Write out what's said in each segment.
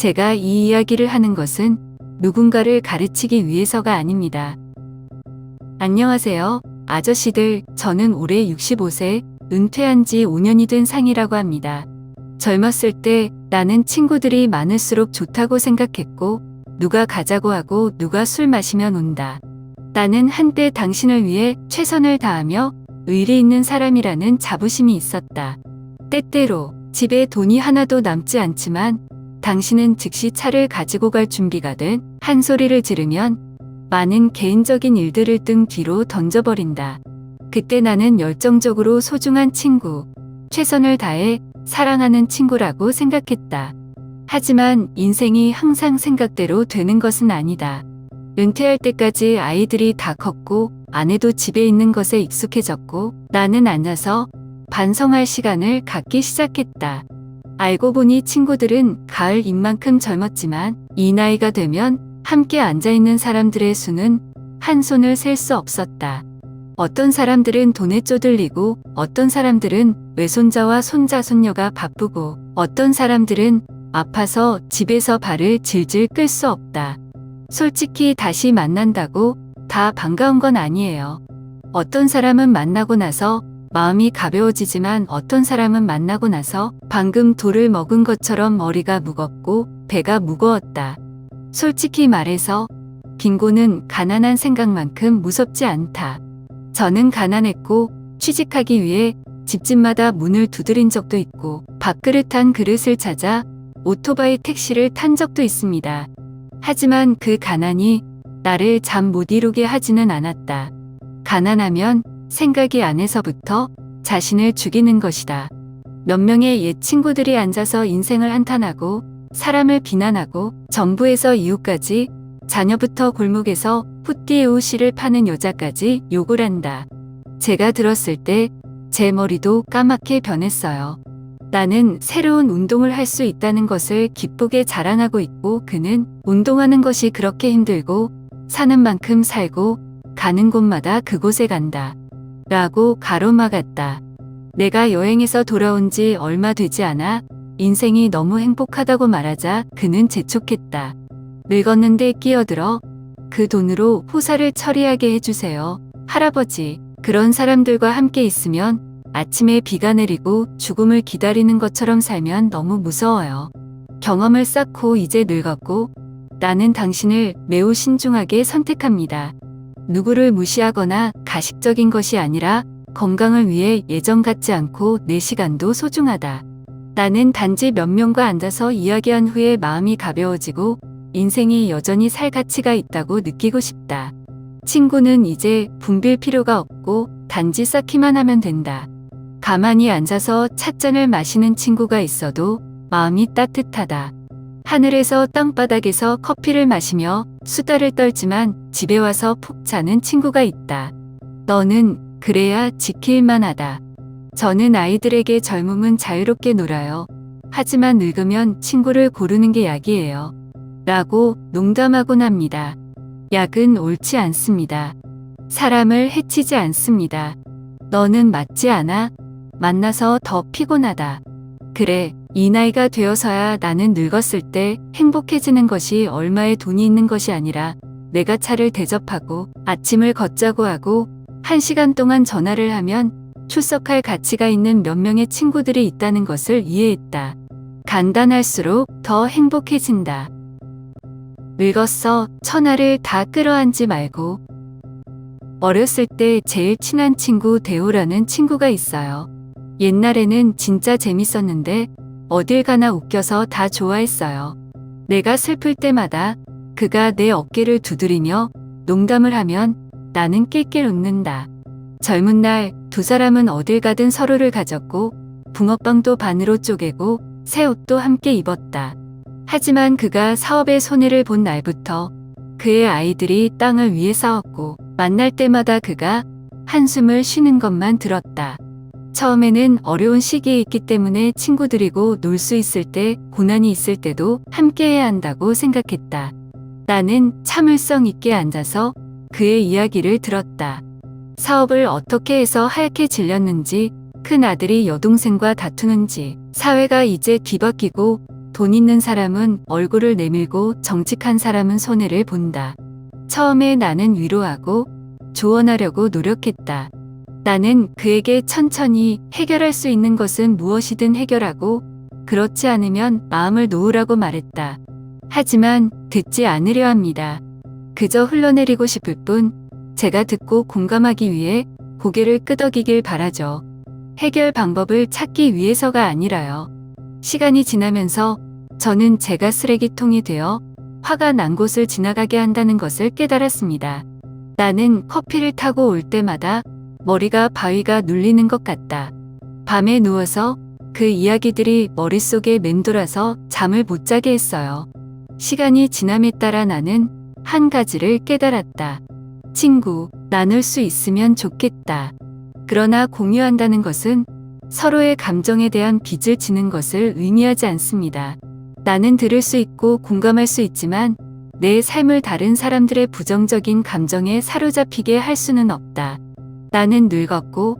제가 이 이야기를 하는 것은 누군가를 가르치기 위해서가 아닙니다. 안녕하세요, 아저씨들. 저는 올해 65세, 은퇴한 지 5년이 된 상이라고 합니다. 젊었을 때 나는 친구들이 많을수록 좋다고 생각했고, 누가 가자고 하고 누가 술 마시면 온다. 나는 한때 당신을 위해 최선을 다하며 의리 있는 사람이라는 자부심이 있었다. 때때로 집에 돈이 하나도 남지 않지만 당신은 즉시 차를 가지고 갈 준비가 된 한 소리를 들으면 많은 개인적인 일들을 등 뒤로 던져버린다. 그때 나는 열정적으로 소중한 친구, 최선을 다해 사랑하는 친구라고 생각했다. 하지만 인생이 항상 생각대로 되는 것은 아니다. 은퇴할 때까지 아이들이 다 컸고 아내도 집에 있는 것에 익숙해졌고 나는 앉아서 반성할 시간을 갖기 시작했다. 알고 보니 친구들은 가을 잎만큼 젊었지만 이 나이가 되면 함께 앉아있는 사람들의 수는 한 손을 셀 수 없었다. 어떤 사람들은 돈에 쪼들리고 어떤 사람들은 외손자와 손자 손녀가 바쁘고 어떤 사람들은 아파서 집에서 발을 질질 끌 수 없다. 솔직히 다시 만난다고 다 반가운 건 아니에요. 어떤 사람은 만나고 나서 마음이 가벼워지지만 어떤 사람은 만나고 나서 방금 돌을 먹은 것처럼 머리가 무겁고 배가 무거웠다. 솔직히 말해서 빈곤은 가난한 생각만큼 무섭지 않다. 저는 가난했고 취직하기 위해 집집마다 문을 두드린 적도 있고 밥그릇 한 그릇을 찾아 오토바이 택시를 탄 적도 있습니다. 하지만 그 가난이 나를 잠 못 이루게 하지는 않았다. 가난하면 생각이 안에서부터 자신을 죽이는 것이다. 몇 명의 옛 친구들이 앉아서 인생을 한탄하고 사람을 비난하고 정부에서 이웃까지 자녀부터 골목에서 푸띠에오씨를 파는 여자까지 욕을 한다. 제가 들었을 때 제 머리도 까맣게 변했어요. 나는 새로운 운동을 할 수 있다는 것을 기쁘게 자랑하고 있고 그는 운동하는 것이 그렇게 힘들고 사는 만큼 살고 가는 곳마다 그곳에 간다. 라고 가로막았다. 내가 여행에서 돌아온 지 얼마 되지 않아 인생이 너무 행복하다고 말하자 그는 재촉했다. 늙었는데 끼어들어 그 돈으로 호사를 처리하게 해주세요. 할아버지, 그런 사람들과 함께 있으면 아침에 비가 내리고 죽음을 기다리는 것처럼 살면 너무 무서워요. 경험을 쌓고 이제 늙었고 나는 당신을 매우 신중하게 선택합니다. 누구를 무시하거나 가식적인 것이 아니라 건강을 위해 예전 같지 않고 내 시간도 소중하다. 나는 단지 몇 명과 앉아서 이야기한 후에 마음이 가벼워지고 인생이 여전히 살 가치가 있다고 느끼고 싶다. 친구는 이제 붐빌 필요가 없고 단지 쌓기만 하면 된다. 가만히 앉아서 찻잔을 마시는 친구가 있어도 마음이 따뜻하다. 하늘에서 땅바닥에서 커피를 마시며 수다를 떨지만 집에 와서 푹 자는 친구가 있다. 너는 그래야 지킬만 하다. 저는 아이들에게 젊음은 자유롭게 놀아요. 하지만 늙으면 친구를 고르는 게 약이에요. 라고 농담하곤 합니다. 약은 옳지 않습니다. 사람을 해치지 않습니다. 너는 맞지 않아? 만나서 더 피곤하다. 그래, 이 나이가 되어서야 나는 늙었을 때 행복해지는 것이 얼마의 돈이 있는 것이 아니라 내가 차를 대접하고 아침을 걷자고 하고 1시간 동안 전화를 하면 출석할 가치가 있는 몇 명의 친구들이 있다는 것을 이해했다. 간단할수록 더 행복해진다. 늙었어, 천하를 다 끌어안지 말고. 어렸을 때 제일 친한 친구 대호라는 친구가 있어요. 옛날에는 진짜 재밌었는데 어딜 가나 웃겨서 다 좋아했어요. 내가 슬플 때마다 그가 내 어깨를 두드리며 농담을 하면 나는 낄낄 웃는다. 젊은 날 두 사람은 어딜 가든 서로를 가졌고 붕어빵도 반으로 쪼개고 새 옷도 함께 입었다. 하지만 그가 사업에 손해를 본 날부터 그의 아이들이 땅을 위해 싸웠고 만날 때마다 그가 한숨을 쉬는 것만 들었다. 처음에는 어려운 시기에 있기 때문에 친구들이고 놀 수 있을 때, 고난이 있을 때도 함께해야 한다고 생각했다. 나는 참을성 있게 앉아서 그의 이야기를 들었다. 사업을 어떻게 해서 하얗게 질렸는지, 큰 아들이 여동생과 다투는지, 사회가 이제 뒤바뀌고 돈 있는 사람은 얼굴을 내밀고 정직한 사람은 손해를 본다. 처음에 나는 위로하고 조언하려고 노력했다. 나는 그에게 천천히 해결할 수 있는 것은 무엇이든 해결하고 그렇지 않으면 마음을 놓으라고 말했다. 하지만 듣지 않으려 합니다. 그저 흘러내리고 싶을 뿐 제가 듣고 공감하기 위해 고개를 끄덕이길 바라죠. 해결 방법을 찾기 위해서가 아니라요. 시간이 지나면서 저는 제가 쓰레기통이 되어 화가 난 곳을 지나가게 한다는 것을 깨달았습니다. 나는 커피를 타고 올 때마다 머리가 바위가 눌리는 것 같다. 밤에 누워서 그 이야기들이 머릿속에 맴돌아서 잠을 못 자게 했어요. 시간이 지남에 따라 나는 한 가지를 깨달았다. 친구, 나눌 수 있으면 좋겠다. 그러나 공유한다는 것은 서로의 감정에 대한 빚을 지는 것을 의미하지 않습니다. 나는 들을 수 있고 공감할 수 있지만 내 삶을 다른 사람들의 부정적인 감정에 사로잡히게 할 수는 없다. 나는 늙었고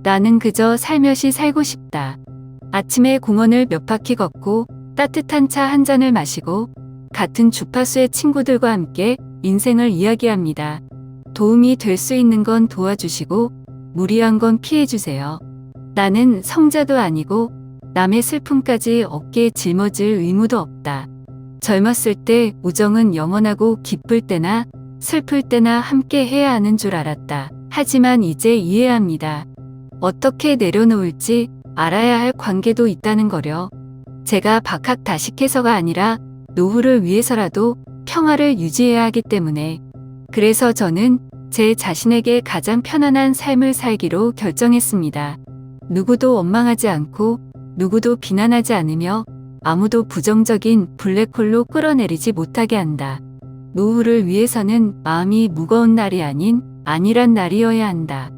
나는 그저 살며시 살고 싶다. 아침에 공원을 몇 바퀴 걷고 따뜻한 차 한 잔을 마시고 같은 주파수의 친구들과 함께 인생을 이야기합니다. 도움이 될 수 있는 건 도와주시고 무리한 건 피해주세요. 나는 성자도 아니고 남의 슬픔까지 어깨에 짊어질 의무도 없다. 젊었을 때 우정은 영원하고 기쁠 때나 슬플 때나 함께 해야 하는 줄 알았다. 하지만 이제 이해합니다. 어떻게 내려놓을지 알아야 할 관계도 있다는 거려. 제가 박학다식해서가 아니라 노후를 위해서라도 평화를 유지해야 하기 때문에. 그래서 저는 제 자신에게 가장 편안한 삶을 살기로 결정했습니다. 누구도 원망하지 않고 누구도 비난하지 않으며 아무도 부정적인 블랙홀로 끌어내리지 못하게 한다. 노후를 위해서는 마음이 무거운 날이 아니란 날이어야 한다.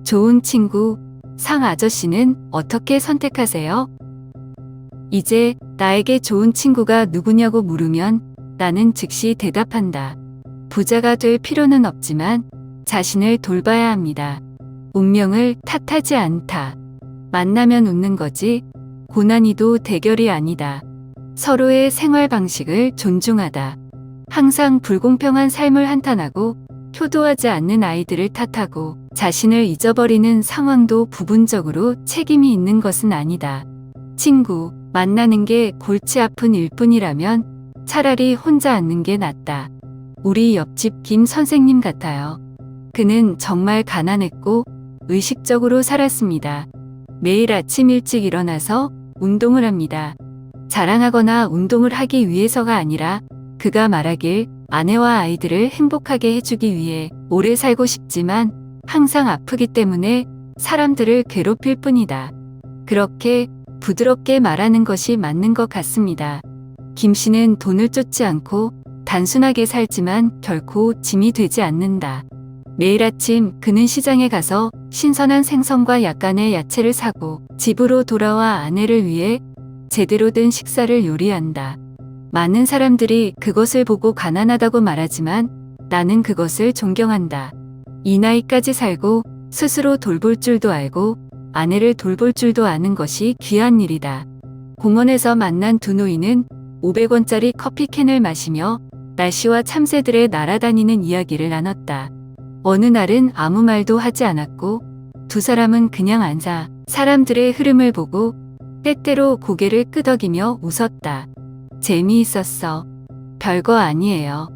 좋은 친구, 상 아저씨는 어떻게 선택하세요? 이제 나에게 좋은 친구가 누구냐고 물으면 나는 즉시 대답한다. 부자가 될 필요는 없지만 자신을 돌봐야 합니다. 운명을 탓하지 않다. 만나면 웃는 거지 고난이도 대결이 아니다. 서로의 생활 방식을 존중하다. 항상 불공평한 삶을 한탄하고 효도하지 않는 아이들을 탓하고 자신을 잊어버리는 상황도 부분적으로 책임이 있는 것은 아니다. 친구, 만나는 게 골치 아픈 일뿐이라면 차라리 혼자 앉는 게 낫다. 우리 옆집 김 선생님 같아요. 그는 정말 가난했고 의식적으로 살았습니다. 매일 아침 일찍 일어나서 운동을 합니다. 자랑하거나 운동을 하기 위해서가 아니라 그가 말하길 아내와 아이들을 행복하게 해주기 위해 오래 살고 싶지만 항상 아프기 때문에 사람들을 괴롭힐 뿐이다. 그렇게 부드럽게 말하는 것이 맞는 것 같습니다. 김 씨는 돈을 쫓지 않고 단순하게 살지만 결코 짐이 되지 않는다. 매일 아침 그는 시장에 가서 신선한 생선과 약간의 야채를 사고 집으로 돌아와 아내를 위해 제대로 된 식사를 요리한다. 많은 사람들이 그것을 보고 가난하다고 말하지만 나는 그것을 존경한다. 이 나이까지 살고 스스로 돌볼 줄도 알고 아내를 돌볼 줄도 아는 것이 귀한 일이다. 공원에서 만난 두 노인은 500원짜리 커피캔을 마시며 날씨와 참새들의 날아다니는 이야기를 나눴다. 어느 날은 아무 말도 하지 않았고 두 사람은 그냥 앉아 사람들의 흐름을 보고 때때로 고개를 끄덕이며 웃었다. 재미있었어. 별거 아니에요.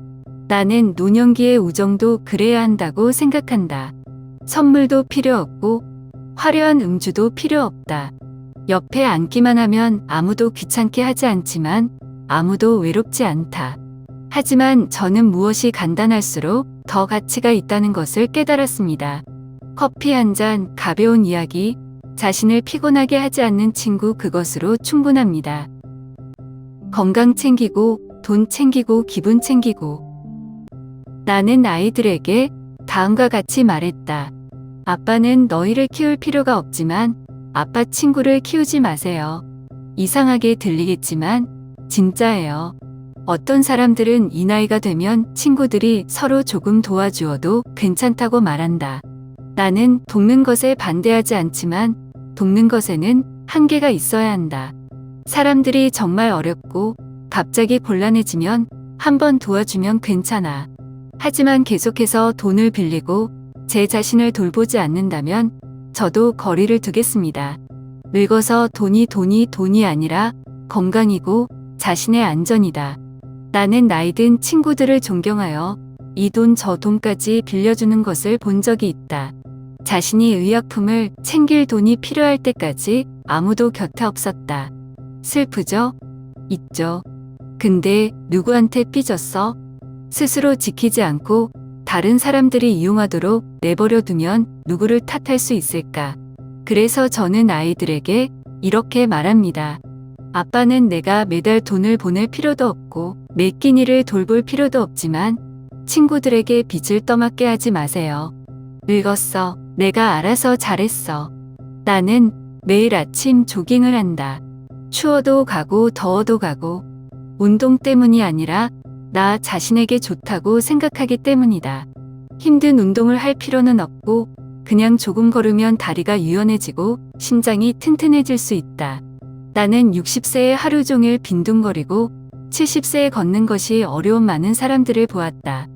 나는 노년기의 우정도 그래야 한다고 생각한다. 선물도 필요 없고 화려한 음주도 필요 없다. 옆에 앉기만 하면 아무도 귀찮게 하지 않지만 아무도 외롭지 않다. 하지만 저는 무엇이 간단할수록 더 가치가 있다는 것을 깨달았습니다. 커피 한 잔, 가벼운 이야기, 자신을 피곤하게 하지 않는 친구 그것으로 충분합니다. 건강 챙기고 돈 챙기고 기분 챙기고. 나는 아이들에게 다음과 같이 말했다. 아빠는 너희를 키울 필요가 없지만 아빠 친구를 키우지 마세요. 이상하게 들리겠지만 진짜예요. 어떤 사람들은 이 나이가 되면 친구들이 서로 조금 도와주어도 괜찮다고 말한다. 나는 돕는 것에 반대하지 않지만 돕는 것에는 한계가 있어야 한다. 사람들이 정말 어렵고 갑자기 곤란해지면 한번 도와주면 괜찮아. 하지만 계속해서 돈을 빌리고 제 자신을 돌보지 않는다면 저도 거리를 두겠습니다. 늙어서 돈이 아니라 건강이고 자신의 안전이다. 나는 나이든 친구들을 존경하여 이 돈 저 돈까지 빌려주는 것을 본 적이 있다. 자신이 의약품을 챙길 돈이 필요할 때까지 아무도 곁에 없었다. 슬프죠? 있죠. 근데 누구한테 삐졌어? 스스로 지키지 않고 다른 사람들이 이용하도록 내버려 두면 누구를 탓할 수 있을까? 그래서 저는 아이들에게 이렇게 말합니다. 아빠는 내가 매달 돈을 보낼 필요도 없고 매 끼니를 돌볼 필요도 없지만 친구들에게 빚을 떠맡게 하지 마세요. 늙었어. 내가 알아서 잘했어. 나는 매일 아침 조깅을 한다. 추워도 가고 더워도 가고 운동 때문이 아니라 나 자신에게 좋다고 생각하기 때문이다. 힘든 운동을 할 필요는 없고 그냥 조금 걸으면 다리가 유연해지고 심장이 튼튼해질 수 있다. 나는 60세에 하루 종일 빈둥거리고 70세에 걷는 것이 어려운 많은 사람들을 보았다.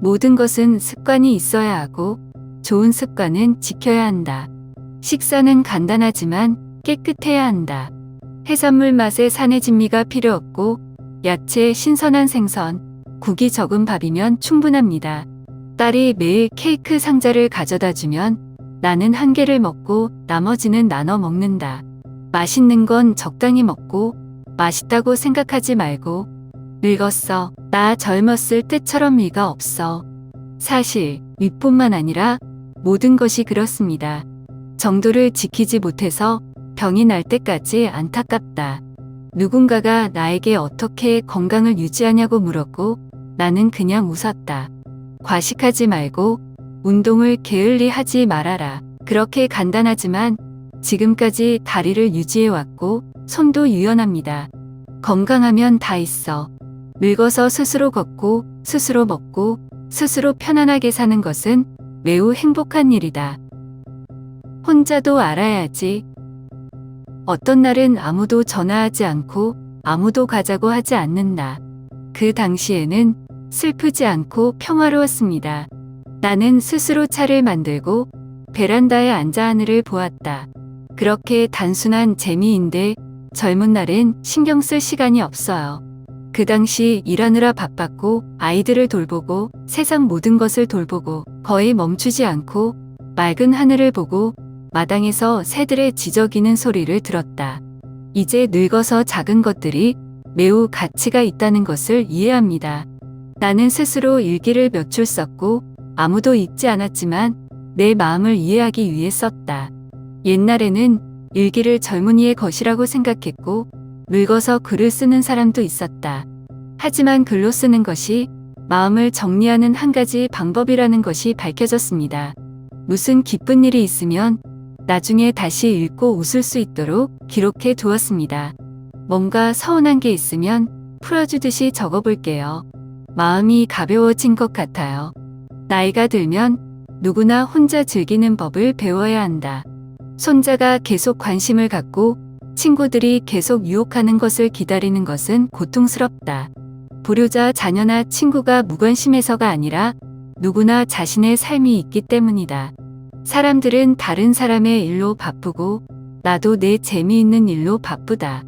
모든 것은 습관이 있어야 하고 좋은 습관은 지켜야 한다. 식사는 간단하지만 깨끗해야 한다. 해산물 맛에 산의 진미가 필요 없고 야채, 신선한 생선, 국이 적은 밥이면 충분합니다. 딸이 매일 케이크 상자를 가져다 주면 나는 한 개를 먹고 나머지는 나눠 먹는다. 맛있는 건 적당히 먹고 맛있다고 생각하지 말고 늙었어. 나 젊었을 때처럼 위가 없어. 사실 위뿐만 아니라 모든 것이 그렇습니다. 정도를 지키지 못해서 병이 날 때까지 안타깝다. 누군가가 나에게 어떻게 건강을 유지하냐고 물었고 나는 그냥 웃었다. 과식하지 말고 운동을 게을리 하지 말아라. 그렇게 간단하지만 지금까지 다리를 유지해왔고 손도 유연합니다. 건강하면 다 있어. 늙어서 스스로 걷고 스스로 먹고 스스로 편안하게 사는 것은 매우 행복한 일이다. 혼자도 알아야지. 어떤 날은 아무도 전화하지 않고 아무도 가자고 하지 않는다. 그 당시에는 슬프지 않고 평화로웠습니다. 나는 스스로 차를 만들고 베란다에 앉아 하늘을 보았다. 그렇게 단순한 재미인데 젊은 날엔 신경 쓸 시간이 없어요. 그 당시 일하느라 바빴고 아이들을 돌보고 세상 모든 것을 돌보고 거의 멈추지 않고 맑은 하늘을 보고 마당에서 새들의 지저귀는 소리를 들었다. 이제 늙어서 작은 것들이 매우 가치가 있다는 것을 이해합니다. 나는 스스로 일기를 몇 줄 썼고 아무도 읽지 않았지만 내 마음을 이해하기 위해 썼다. 옛날에는 일기를 젊은이의 것이라고 생각했고 늙어서 글을 쓰는 사람도 있었다. 하지만 글로 쓰는 것이 마음을 정리하는 한 가지 방법이라는 것이 밝혀졌습니다. 무슨 기쁜 일이 있으면 나중에 다시 읽고 웃을 수 있도록 기록해 두었습니다. 뭔가 서운한 게 있으면 풀어주듯이 적어볼게요. 마음이 가벼워진 것 같아요. 나이가 들면 누구나 혼자 즐기는 법을 배워야 한다. 손자가 계속 관심을 갖고 친구들이 계속 유혹하는 것을 기다리는 것은 고통스럽다. 불효자 자녀나 친구가 무관심해서가 아니라 누구나 자신의 삶이 있기 때문이다. 사람들은 다른 사람의 일로 바쁘고 나도 내 재미있는 일로 바쁘다.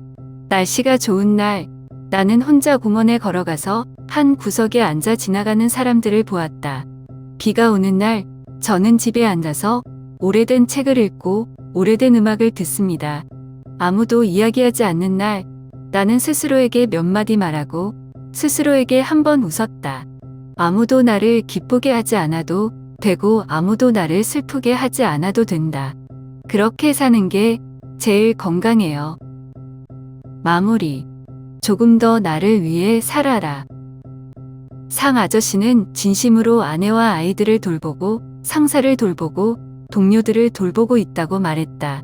날씨가 좋은 날 나는 혼자 공원에 걸어가서 한 구석에 앉아 지나가는 사람들을 보았다. 비가 오는 날 저는 집에 앉아서 오래된 책을 읽고 오래된 음악을 듣습니다. 아무도 이야기하지 않는 날 나는 스스로에게 몇 마디 말하고 스스로에게 한 번 웃었다. 아무도 나를 기쁘게 하지 않아도 되고 아무도 나를 슬프게 하지 않아도 된다. 그렇게 사는 게 제일 건강해요. 마무리. 조금 더 나를 위해 살아라. 상 아저씨는 진심으로 아내와 아이들을 돌보고 상사를 돌보고 동료들을 돌보고 있다고 말했다.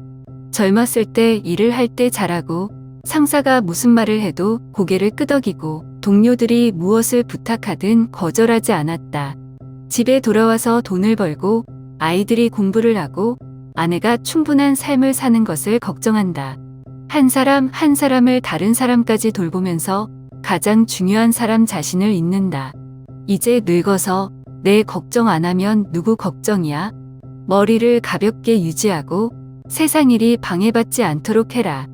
젊었을 때 일을 할 때 잘하고 상사가 무슨 말을 해도 고개를 끄덕이고 동료들이 무엇을 부탁하든 거절하지 않았다. 집에 돌아와서 돈을 벌고 아이들이 공부를 하고 아내가 충분한 삶을 사는 것을 걱정한다. 한 사람 한 사람을 다른 사람까지 돌보면서 가장 중요한 사람 자신을 잊는다. 이제 늙어서 내 걱정 안 하면 누구 걱정이야? 머리를 가볍게 유지하고 세상 일이 방해받지 않도록 해라.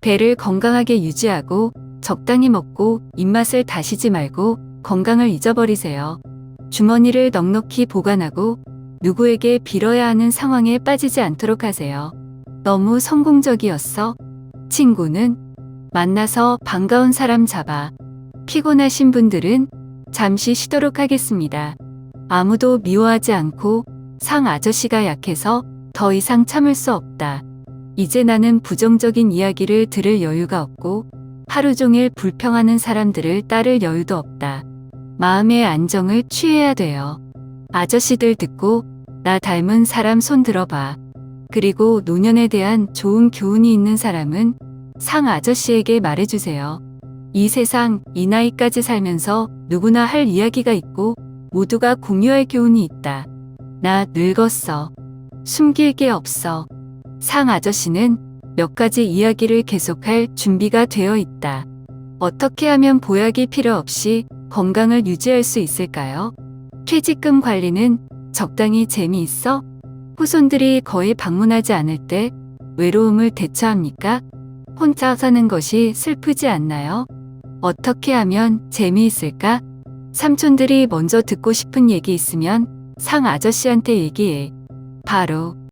배를 건강하게 유지하고 적당히 먹고 입맛을 다시지 말고 건강을 잊어버리세요. 주머니를 넉넉히 보관하고 누구에게 빌어야 하는 상황에 빠지지 않도록 하세요. 너무 성공적이었어? 친구는 만나서 반가운 사람 잡아. 피곤하신 분들은 잠시 쉬도록 하겠습니다. 아무도 미워하지 않고 상 아저씨가 약해서 더 이상 참을 수 없다. 이제 나는 부정적인 이야기를 들을 여유가 없고 하루 종일 불평하는 사람들을 따를 여유도 없다. 마음의 안정을 취해야 돼요. 아저씨들 듣고 나 닮은 사람 손 들어봐. 그리고 노년에 대한 좋은 교훈이 있는 사람은 상 아저씨에게 말해주세요. 이 세상 이 나이까지 살면서 누구나 할 이야기가 있고 모두가 공유할 교훈이 있다. 나 늙었어. 숨길 게 없어. 상 아저씨는 몇 가지 이야기를 계속할 준비가 되어 있다. 어떻게 하면 보약이 필요 없이 건강을 유지할 수 있을까요? 퇴직금 관리는 적당히 재미있어? 후손들이 거의 방문하지 않을 때 외로움을 대처합니까? 혼자 사는 것이 슬프지 않나요? 어떻게 하면 재미있을까? 삼촌들이 먼저 듣고 싶은 얘기 있으면 상 아저씨한테 얘기해. 바로